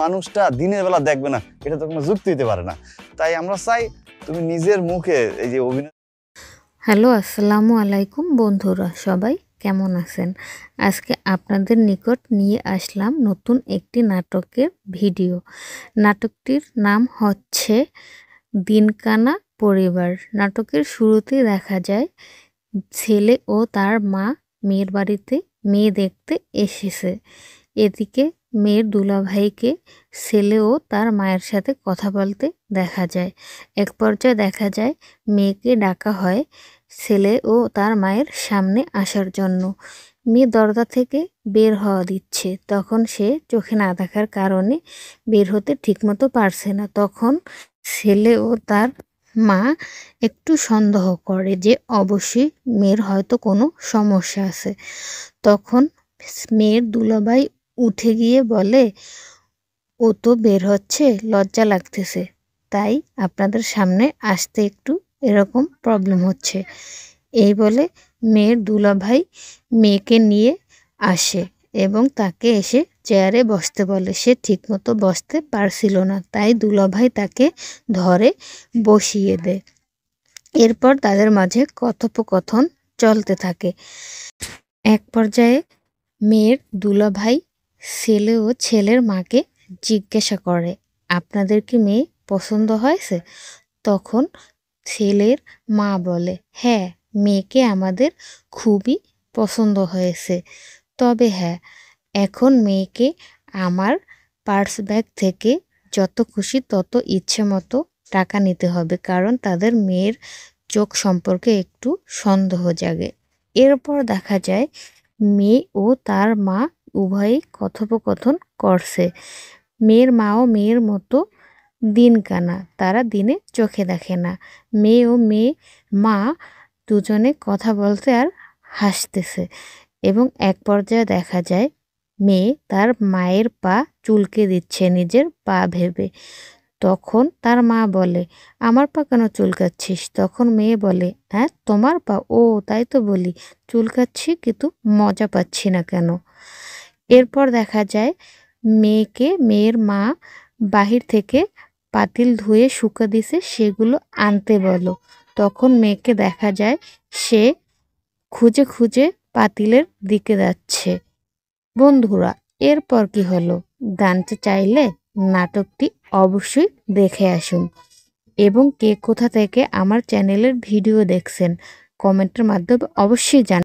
মানুষটা দিনের বেলা দেখবে না, এটা তো কোনো যুক্তি হতে পারে না। তাই আমরা চাই তুমি নিজের মুখে এই যে অভিনয়। হ্যালো, আসসালামু আলাইকুম বন্ধুরা, সবাই কেমন আছেন? আজকে আপনাদের নিকট নিয়ে আসলাম নতুন একটি নাটকের ভিডিও। নাটকটির নাম হচ্ছে দিনকানা পরিবার। নাটকের শুরুতে দেখা যায় ছেলে ও তার মা মেয়ের বাড়িতে মেয়ে দেখতে এসেছে। এদিকে মেয়ের দুলাভাইকে ছেলে ও তার মায়ের সাথে কথা বলতে দেখা যায়। এক পর্যায়ে দেখা যায় মেয়েকে ডাকা হয় ছেলে ও তার মায়ের সামনে আসার জন্য। মেয়ে দরজা থেকে বের হওয়া দিচ্ছে, তখন সে চোখে না দেখার কারণে বের হতে ঠিকমতো পারছে না। তখন ছেলে ও তার মা একটু সন্দেহ করে যে অবশ্যই মেয়ের হয়তো কোনো সমস্যা আছে। তখন মেয়ের দুলাভাই উঠে গিয়ে বলে, ও তো বের হচ্ছে, লজ্জা লাগতেছে, তাই আপনাদের সামনে আসতে একটু এরকম প্রবলেম হচ্ছে। এই বলে মেয়ের দুলাভাই মেয়েকে নিয়ে আসে এবং তাকে এসে চেয়ারে বসতে বলে। সে ঠিকমতো বসতে পারছিল না, তাই দুলাভাই তাকে ধরে বসিয়ে দেয়। এরপর তাদের মাঝে কথোপকথন চলতে থাকে। এক পর্যায়ে মেয়ের দুলাভাই ছেলে ও ছেলের মাকে জিজ্ঞাসা করে, আপনাদের কি মেয়ে পছন্দ হয়েছে? তখন ছেলের মা বলে, হ্যাঁ, মেয়েকে আমাদের খুবই পছন্দ হয়েছে। তবে হ্যাঁ, এখন মেয়েকে আমার পার্স ব্যাগ থেকে যত খুশি তত ইচ্ছে মতো টাকা নিতে হবে, কারণ তাদের মেয়ের চোখ সম্পর্কে একটু সন্দেহ জাগে। এরপর দেখা যায় মেয়ে ও তার মা উভয়ই কথোপকথন করছে। মেয়ের মাও মেয়ের মতো দিন কানা, তারা দিনে চোখে দেখে না। মেয়ে মা দুজনে কথা বলতে আর হাসতেছে এবং এক পর্যায়ে দেখা যায় মেয়ে তার মায়ের পা চুলকে দিচ্ছে নিজের পা ভেবে। তখন তার মা বলে, আমার পা কেন চুলকাচ্ছিস? তখন মেয়ে বলে, হ্যাঁ, তোমার পা? ও, তাই তো বলি, চুলকাচ্ছি কিন্তু মজা পাচ্ছি না কেন। এরপর দেখা যায় মেয়ের মা বাহির থেকে পাতিল ধুয়ে শুকা দিছে, সেগুলো আনতে বলো। তখন মেয়েকে দেখা যায় সে খুঁজে খুঁজে পাতিলের দিকে যাচ্ছে। বন্ধুরা, এরপর কি হলো জানতে চাইলে নাটকটি অবশ্যই দেখে আসুন এবং কে কোথা থেকে আমার চ্যানেলের ভিডিও দেখছেন কমেন্টের মাধ্যমে অবশ্যই জানান।